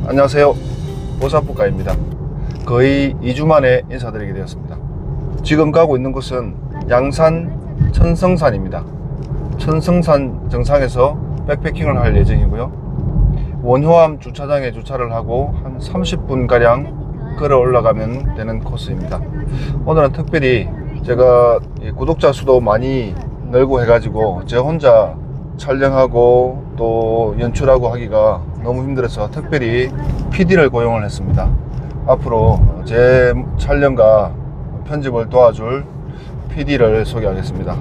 안녕하세요, 보사부가입니다. 거의 2주 만에 인사드리게 되었습니다. 지금 가고 있는 곳은 양산 천성산입니다. 천성산 정상에서 백패킹을 할 예정이고요, 원효암 주차장에 주차를 하고 한 30분가량 걸어 올라가면 되는 코스입니다. 오늘은 특별히 제가 구독자 수도 많이 늘고 해가지고 제 혼자 촬영하고 또 연출하고 하기가 너무 힘들어서 특별히 PD를 고용을 했습니다. 앞으로 제 촬영과 편집을 도와줄 PD를 소개하겠습니다.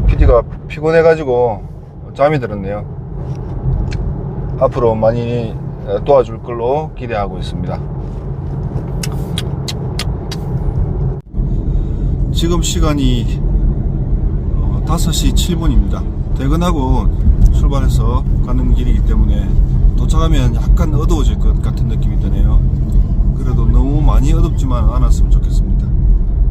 PD가 피곤해 가지고 잠이 들었네요. 앞으로 많이 도와줄 걸로 기대하고 있습니다. 지금 시간이 5시 7분입니다. 퇴근하고 출발해서 가는 길이기 때문에 도착하면 약간 어두워질 것 같은 느낌이 드네요. 그래도 너무 많이 어둡지만 않았으면 좋겠습니다.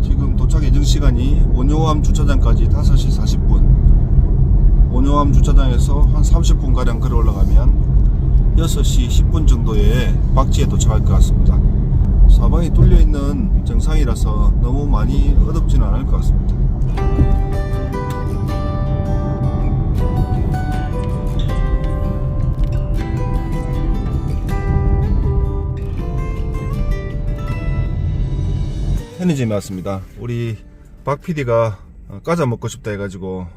지금 도착 예정 시간이 원효암 주차장까지 5시 40분, 원효암 주차장에서 한 30분가량 걸어 올라가면 6시 10분 정도에 박지에 도착할 것 같습니다. 사방이 뚫려있는 정상이라서 너무 많이 어둡지는 않을 것 같습니다. 편의점에 왔습니다. 우리 박 PD가 과자 먹고 싶다 해가지고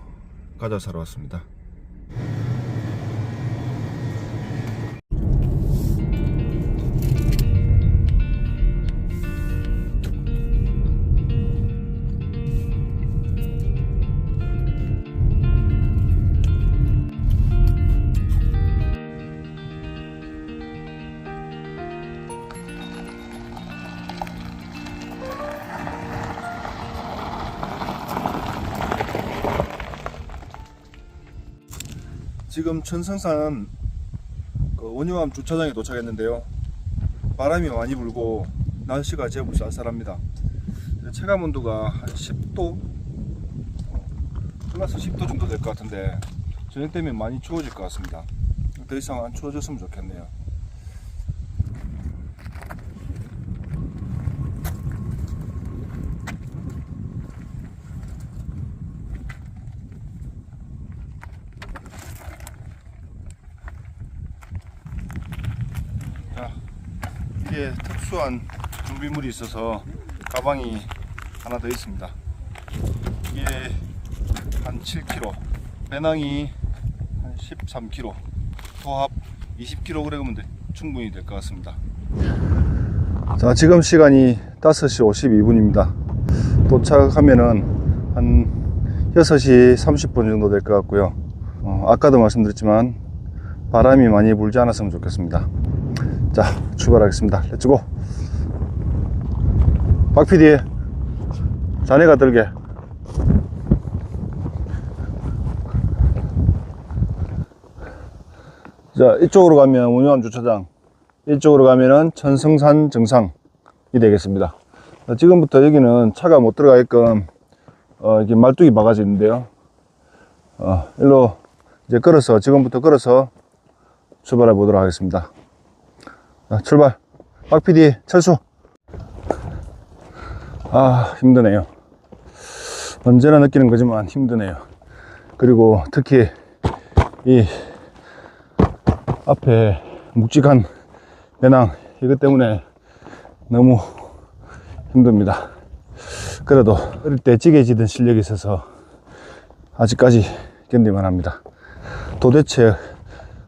과자 사러 왔습니다. 지금 천성산 원효암 주차장에 도착했는데요, 바람이 많이 불고 날씨가 제법 쌀쌀합니다. 체감 온도가 한 10도 플러스 10도 정도 될 것 같은데 저녁 되면 많이 추워질 것 같습니다. 더 이상 안 추워졌으면 좋겠네요. 이게 특수한 준비물이 있어서 가방이 하나 더 있습니다. 이게 한 7kg, 배낭이 한 13kg, 토합 20kg은 충분히 될 것 같습니다. 자, 지금 시간이 5시 52분입니다. 도착하면은 한 6시 30분 정도 될 것 같고요. 아까도 말씀드렸지만 바람이 많이 불지 않았으면 좋겠습니다. 자, 출발하겠습니다. 렛츠고. 박PD 자네가 들게. 자, 이쪽으로 가면 원효암 주차장, 이쪽으로 가면은 천성산 정상이 되겠습니다. 자, 지금부터 여기는 차가 못 들어가게끔 이렇게 말뚝이 박아져 있는데요, 일로 이제 지금부터 걸어서 출발해 보도록 하겠습니다. 자, 출발. 박PD 철수. 힘드네요. 언제나 느끼는 거지만 힘드네요. 그리고 특히 이 앞에 묵직한 배낭, 이것 때문에 너무 힘듭니다. 그래도 어릴 때 찌개지던 실력이 있어서 아직까지 견딜만 합니다. 도대체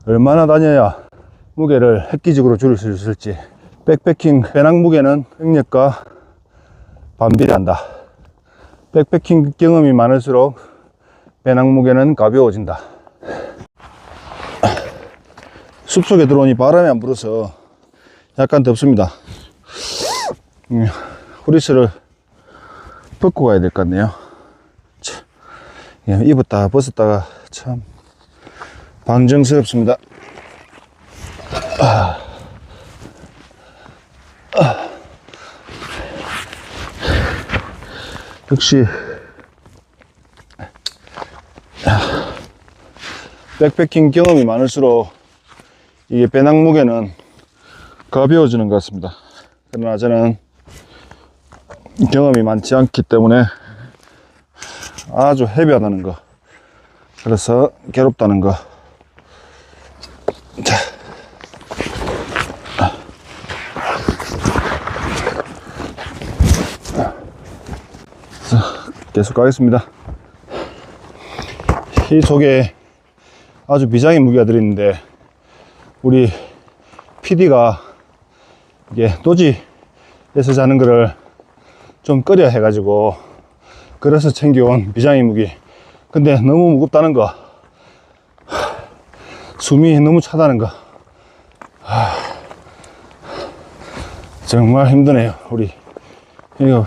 얼마나 다녀야 무게를 획기적으로 줄일 수 있을지. 백패킹 배낭 무게는 능력과 반비례한다. 백패킹 경험이 많을수록 배낭 무게는 가벼워진다. 숲속에 들어오니 바람이 안 불어서 약간 덥습니다. 후리스를 벗고 가야 될 것 같네요. 입었다 벗었다가 참 방정스럽습니다. 역시 백패킹 경험이 많을수록 이게 배낭 무게는 가벼워지는 것 같습니다. 그러나 저는 경험이 많지 않기 때문에 아주 헤비하다는 거, 그래서 괴롭다는 거. 자, 계속 가겠습니다. 이 속에 아주 비장의 무기가 들어있는데, 우리 PD가 이게 노지에서 자는 거를 좀 꺼려 해가지고 그래서 챙겨온 비장의 무기. 근데 너무 무겁다는 거, 숨이 너무 차다는 거, 정말 힘드네요. 우리 이거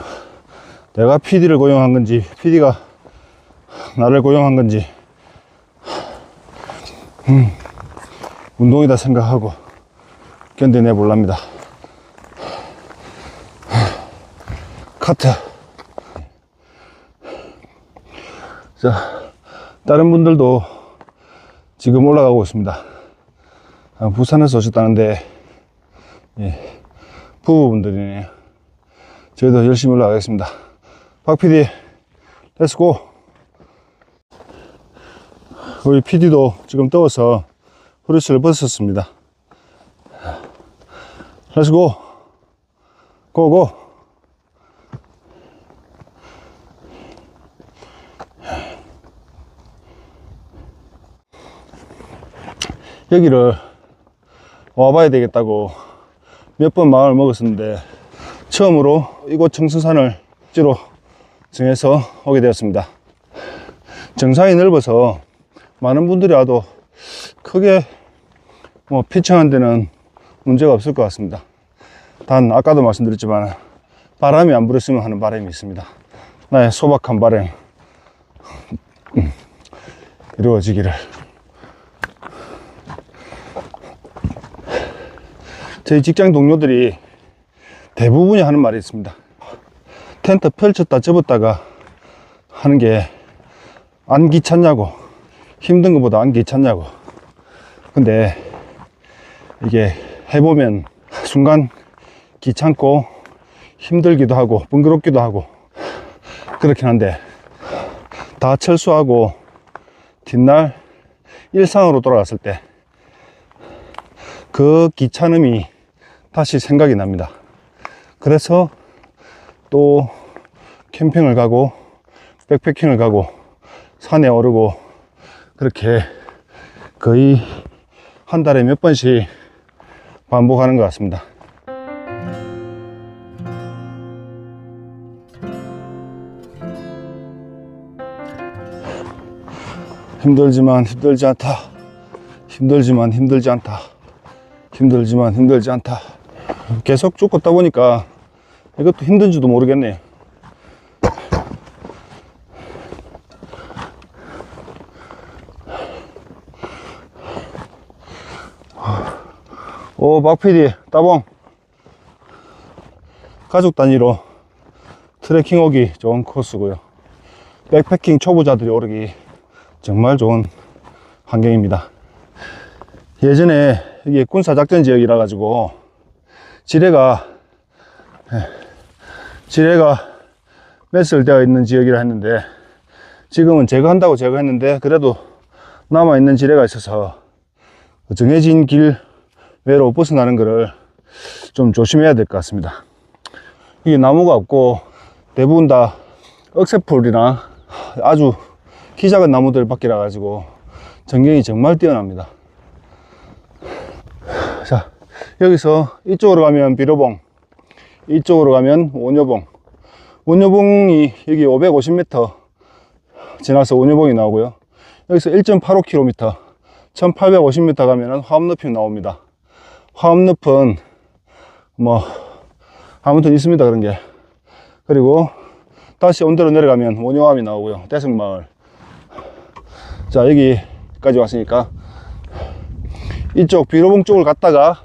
내가 PD를 고용한 건지 PD가 나를 고용한 건지 운동이다 생각하고 견뎌내 볼랍니다. 카트. 자, 다른 분들도 지금 올라가고 있습니다. 부산에서 오셨다는데, 예, 부부분들이네요. 저희도 열심히 올라가겠습니다. 박 PD, 렛츠고. 우리 PD도 지금 더워서 후레쉬를 벗었습니다. 렛츠고. 고고. 여기를 와봐야 되겠다고 몇 번 마음을 먹었었는데, 처음으로 이곳 청수산을 억지로 정해서 오게 되었습니다. 정상이 넓어서 많은 분들이 와도 크게 피청한 데는 문제가 없을 것 같습니다. 단 아까도 말씀드렸지만 바람이 안 불었으면 하는 바람이 있습니다. 나의 소박한 바람 이루어지기를. 저희 직장 동료들이 대부분이 하는 말이 있습니다. 텐트 펼쳤다 접었다가 하는 게 안 귀찮냐고, 힘든 것보다 안 귀찮냐고. 근데 이게 해보면 순간 귀찮고 힘들기도 하고 번거롭기도 하고 그렇긴 한데, 다 철수하고 뒷날 일상으로 돌아갔을 때 그 귀찮음이 다시 생각이 납니다. 그래서 또 캠핑을 가고 백패킹을 가고 산에 오르고, 그렇게 거의 한 달에 몇 번씩 반복하는 것 같습니다. 힘들지만 힘들지 않다. 힘들지만 힘들지 않다. 힘들지만 힘들지 않다. 계속 쭉 걷다 보니까 이것도 힘든지도 모르겠네요. 오, 박PD 따봉. 가족 단위로 트레킹 오기 좋은 코스고요. 백패킹 초보자들이 오르기 정말 좋은 환경입니다. 예전에 이게 군사작전 지역이라 가지고 지뢰가 매설되어 있는 지역이라 했는데, 지금은 제거한다고 제거했는데 그래도 남아있는 지뢰가 있어서 정해진 길 외로 벗어나는 것을 좀 조심해야 될 것 같습니다. 이게 나무가 없고 대부분 다 억새풀이나 아주 키 작은 나무들 밖이라 가지고 전경이 정말 뛰어납니다. 자, 여기서 이쪽으로 가면 비로봉, 이쪽으로 가면 원효봉. 원효봉이 여기 550m 지나서 원효봉이 나오고요. 여기서 1.85km 1850m 가면은 화엄늪이 나옵니다. 화엄늪은 아무튼 있습니다, 그런 게. 그리고 다시 온대로 내려가면 원효암이 나오고요. 대성마을. 자, 여기까지 왔으니까 이쪽 비로봉 쪽을 갔다가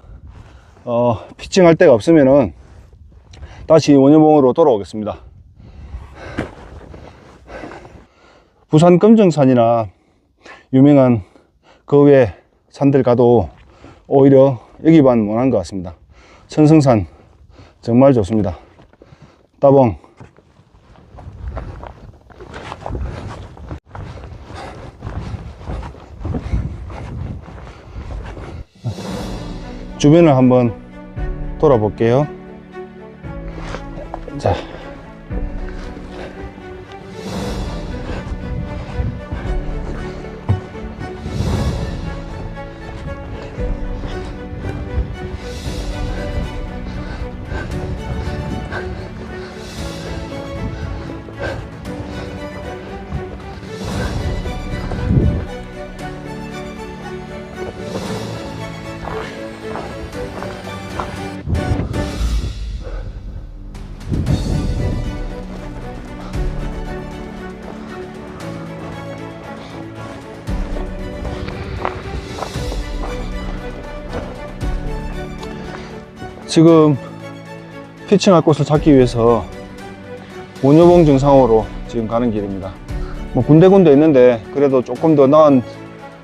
피칭할 데가 없으면은 다시 원효봉으로 돌아오겠습니다. 부산 금정산이나 유명한 그 외에 산들 가도 오히려 여기만 원한 것 같습니다. 천승산 정말 좋습니다. 따봉. 주변을 한번 돌아볼게요. 자, 지금 피칭할 곳을 찾기 위해서 원효봉 정상으로 지금 가는 길입니다. 뭐 군데군데 있는데 그래도 조금 더 나은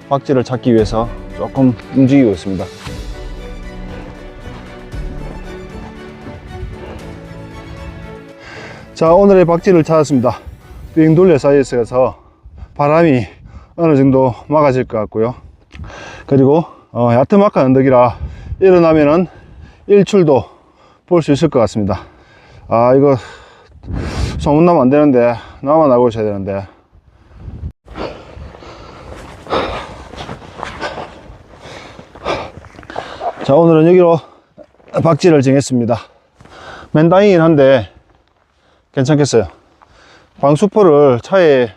박지를 찾기 위해서 조금 움직이고 있습니다. 자, 오늘의 박지를 찾았습니다. 빙둘레 사이에서 바람이 어느 정도 막아질 것 같고요. 그리고 야트막한 언덕이라 일어나면은 일출도 볼 수 있을 것 같습니다. 아, 이거 소문나면 안 되는데, 나만 알고 있어야 되는데. 자, 오늘은 여기로 박지를 정했습니다. 맨땅이긴 한데 괜찮겠어요. 방수포를 차에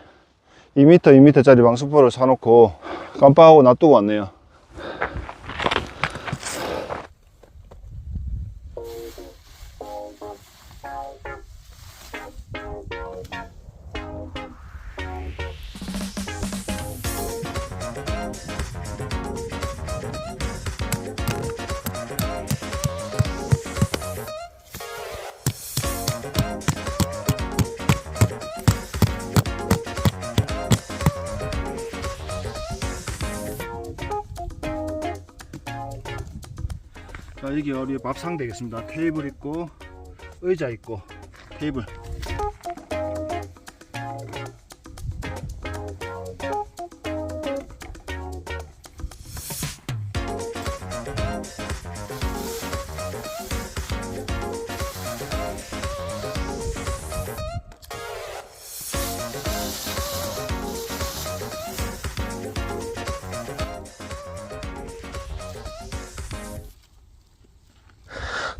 2m 짜리 방수포를 사놓고 깜빡하고 놔두고 왔네요. 자, 여기 우리 밥상 되겠습니다. 테이블 있고 의자 있고 테이블.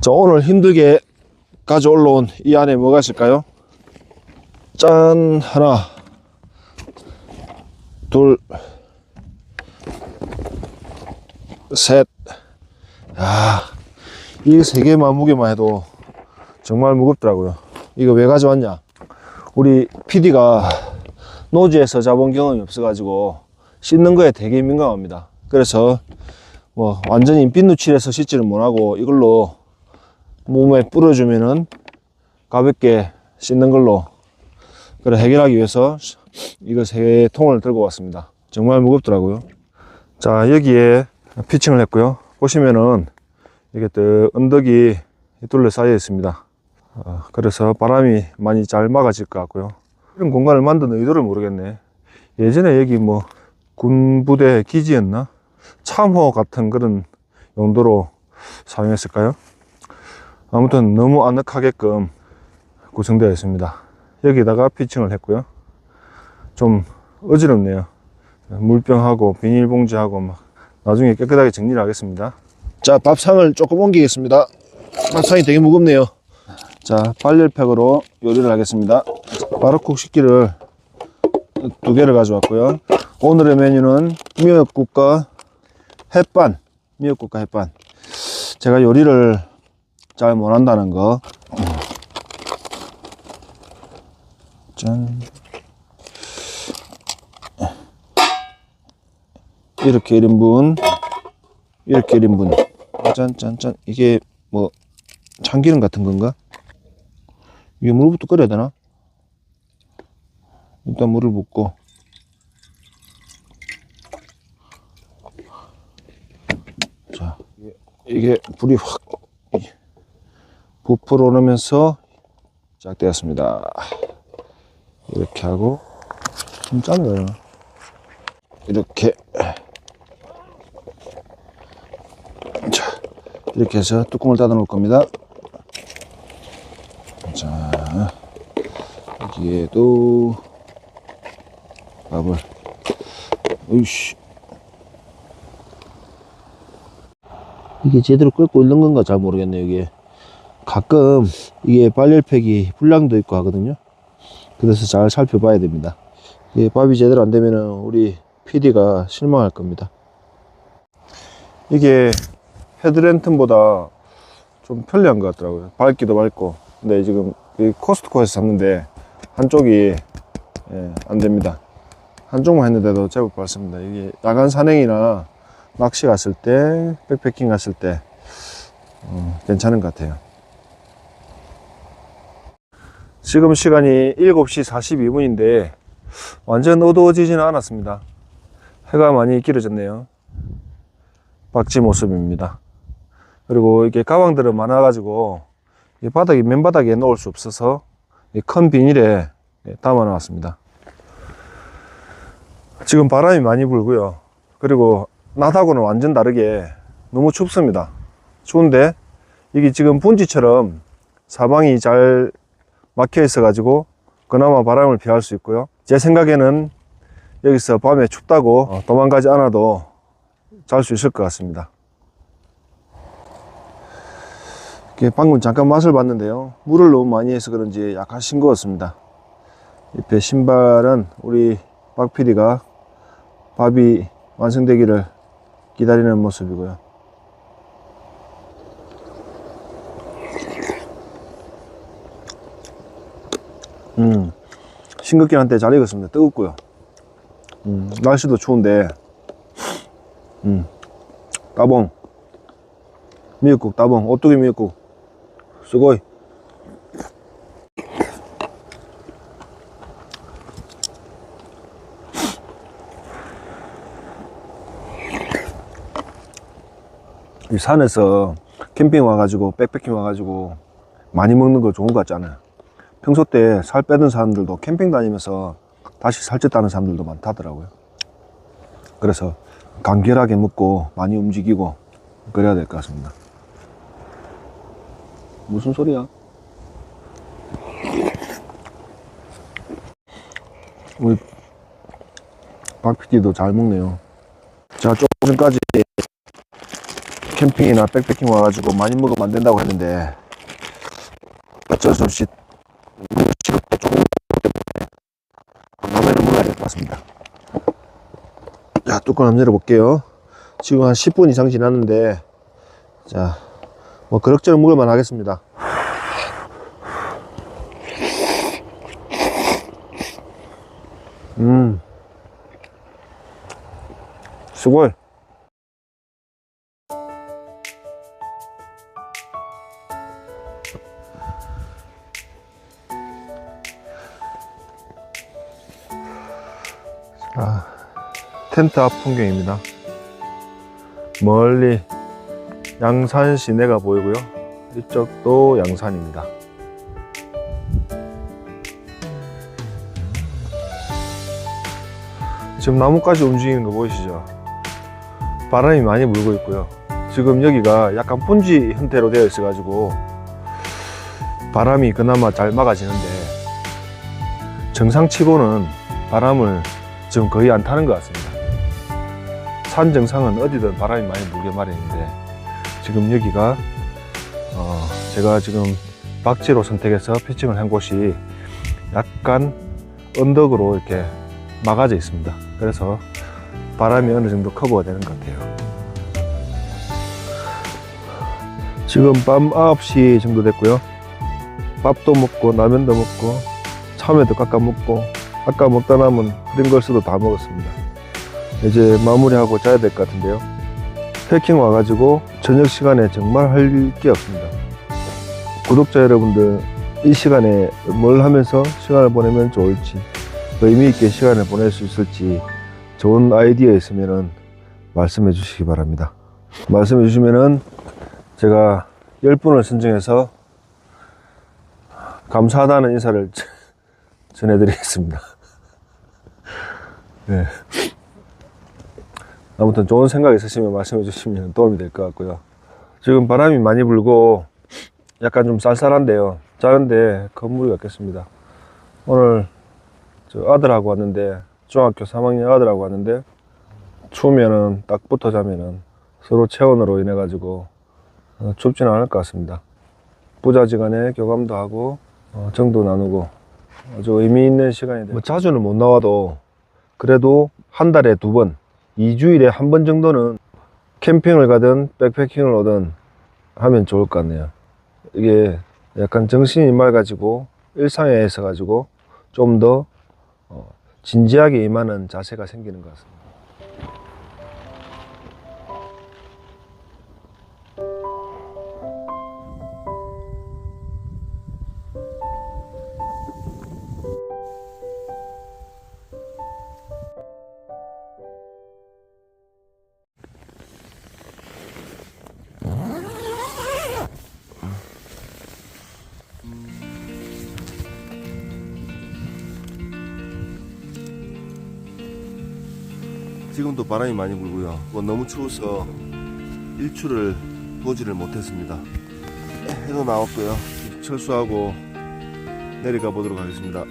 자, 오늘 힘들게 가져 올라온 이 안에 뭐가 있을까요? 짠! 하나, 둘, 셋. 야, 이 세 개만 무게만 해도 정말 무겁더라고요. 이거 왜 가져왔냐? 우리 PD가 노지에서 잡은 경험이 없어가지고 씻는 거에 되게 민감합니다. 그래서 뭐 완전히 빈누칠해서 씻지는 못하고 이걸로 몸에 뿌려주면은 가볍게 씻는 걸로 그래 해결하기 위해서 이거 3통을 들고 왔습니다. 정말 무겁더라고요. 자, 여기에 피칭을 했고요. 보시면은 이게 또 언덕이 둘레 사이에 있습니다. 그래서 바람이 많이 잘 막아질 것 같고요. 이런 공간을 만든 의도를 모르겠네. 예전에 여기 뭐 군부대 기지였나? 참호 같은 그런 용도로 사용했을까요? 아무튼 너무 아늑하게끔 구성되어 있습니다. 여기다가 피칭을 했고요. 좀 어지럽네요. 물병하고 비닐봉지하고 막 나중에 깨끗하게 정리를 하겠습니다. 자, 밥상을 조금 옮기겠습니다. 밥상이 되게 무겁네요. 자, 발열팩으로 요리를 하겠습니다. 바로쿡 식기를 2개를 가져왔고요. 오늘의 메뉴는 미역국과 햇반. 미역국과 햇반. 제가 요리를 잘 못한다는 거. 짠. 이렇게 1인분, 이렇게 1인분. 짠짠짠. 이게 뭐 참기름 같은 건가? 이게 물부터 끓여야 되나? 일단 물을 붓고 이게 불이 확 부풀어 오르면서 시작되었습니다. 이렇게 하고 좀 작네요. 이렇게 자, 이렇게 해서 뚜껑을 닫아 놓을 겁니다. 자, 여기에도 밥을 으이씨, 이게 제대로 끓고 있는 건가 잘 모르겠네요. 이게 가끔 이게 빨열팩이 불량도 있고 하거든요. 그래서 잘 살펴봐야 됩니다. 이게 밥이 제대로 안 되면은 우리 PD가 실망할 겁니다. 이게 헤드랜턴보다 좀 편리한 것 같더라고요. 밝기도 밝고. 근데 지금 코스트코에서 샀는데 한쪽이 안 됩니다. 한쪽만 했는데도 제법 밝습니다. 이게 야간 산행이나 낚시 갔을 때, 백패킹 갔을 때 괜찮은 것 같아요. 지금 시간이 7시 42분인데 완전 어두워지지는 않았습니다. 해가 많이 길어졌네요. 박쥐 모습입니다. 그리고 이게 가방들은 많아가지고 이 바닥에, 맨바닥에 놓을 수 없어서 이 큰 비닐에 담아 놨습니다. 지금 바람이 많이 불고요. 그리고 낮하고는 완전 다르게 너무 춥습니다. 추운데 이게 지금 분지처럼 사방이 잘 막혀 있어 가지고 그나마 바람을 피할 수 있고요. 제 생각에는 여기서 밤에 춥다고 도망가지 않아도 잘 수 있을 것 같습니다. 방금 잠깐 맛을 봤는데요, 물을 너무 많이 해서 그런지 약간 싱거웠습니다. 옆에 신발은 우리 박 PD가 밥이 완성되기를 기다리는 모습이고요. 싱겁긴 한데 잘 익었습니다. 뜨겁고요. 날씨도 추운데 따봉 미역국, 따봉, 오뚜기 미역국 수고이. 이 산에서 캠핑 와가지고 백패킹 와가지고 많이 먹는 거 좋은 거 같지 않아요? 평소 때 살 빼던 사람들도 캠핑 다니면서 다시 살쪘다는 사람들도 많다더라고요. 그래서 간결하게 먹고 많이 움직이고 그래야 될 것 같습니다. 무슨 소리야? 우리 박 PD도 잘 먹네요. 제가 조금 전까지 캠핑이나 백패킹 와가지고 많이 먹으면 안 된다고 했는데 어쩔 수 없이 시급도 조금 라면을 먹어야 될 것 같습니다. 자, 뚜껑 한번 열어볼게요. 지금 한 10분 이상 지났는데, 자, 뭐 그럭저럭 먹을만 하겠습니다. 수고해. 자, 텐트 앞 풍경입니다. 멀리 양산 시내가 보이고요. 이쪽도 양산입니다. 지금 나뭇가지 움직이는 거 보이시죠? 바람이 많이 불고 있고요. 지금 여기가 약간 분지 형태로 되어 있어 가지고 바람이 그나마 잘 막아지는데 정상치고는 바람을 지금 거의 안 타는 것 같습니다. 산 정상은 어디든 바람이 많이 불게 마련인데 지금 여기가 제가 지금 박지로 선택해서 피칭을 한 곳이 약간 언덕으로 이렇게 막아져 있습니다. 그래서 바람이 어느 정도 커버가 되는 것 같아요. 지금 밤 9시 정도 됐고요. 밥도 먹고 라면도 먹고 참외도 깎아 먹고 아까 먹다 남은 프링걸스도 다 먹었습니다. 이제 마무리하고 자야 될 것 같은데요. 패킹 와가지고 저녁 시간에 정말 할 게 없습니다. 구독자 여러분들, 이 시간에 뭘 하면서 시간을 보내면 좋을지, 의미있게 시간을 보낼 수 있을지 좋은 아이디어 있으면 말씀해 주시기 바랍니다. 말씀해 주시면 제가 10분을 선정해서 감사하다는 인사를 전해드리겠습니다. 네. 아무튼 좋은 생각 있으시면 말씀해 주시면 도움이 될 것 같고요. 지금 바람이 많이 불고 약간 좀 쌀쌀한데요. 자는데 건물이 없겠습니다. 오늘 저 아들하고 왔는데, 중학교 3학년 아들하고 왔는데, 추우면은 딱 붙어 자면은 서로 체온으로 인해 가지고 춥지는 않을 것 같습니다. 부자지간에 교감도 하고 정도 나누고 아주 의미 있는 시간이 돼요. 뭐 자주는 못 나와도 그래도 한 달에 2번, 2주일에 1번 정도는 캠핑을 가든 백패킹을 오든 하면 좋을 것 같네요. 이게 약간 정신이 맑아지고 일상에 있어 가지고 좀 더 진지하게 임하는 자세가 생기는 것 같습니다. 지금도 바람이 많이 불고요. 너무 추워서 일출을 보지를 못했습니다. 해도 나왔고요. 철수하고 내려가 보도록 하겠습니다.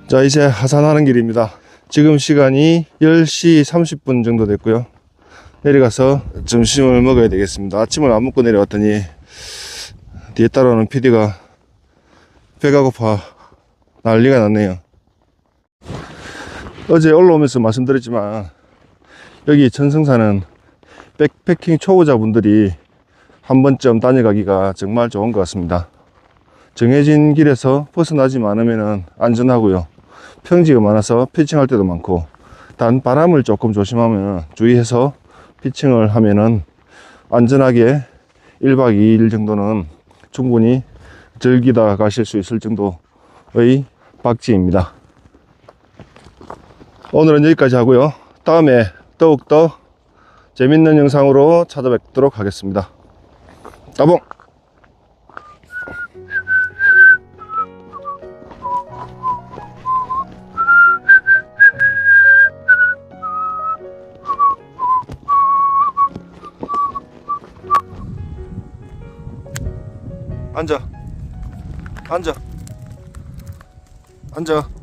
자, 이제 하산하는 길입니다. 지금 시간이 10시 30분 정도 됐고요. 내려가서 점심을 먹어야 되겠습니다. 아침을 안 먹고 내려왔더니 뒤에 따라오는 PD가 배가 고파 난리가 났네요. 어제 올라오면서 말씀드렸지만 여기 천성산은 백패킹 초보자분들이 한 번쯤 다녀가기가 정말 좋은 것 같습니다. 정해진 길에서 벗어나지 않으면 안전하고요. 평지가 많아서 피칭할 때도 많고, 단 바람을 조금 조심하면 주의해서 피칭을 하면은 안전하게 1박 2일 정도는 충분히 즐기다 가실 수 있을 정도의 박지입니다. 오늘은 여기까지 하고요. 다음에 더욱더 재밌는 영상으로 찾아뵙도록 하겠습니다. 따봉! 앉아. 앉아. 앉아.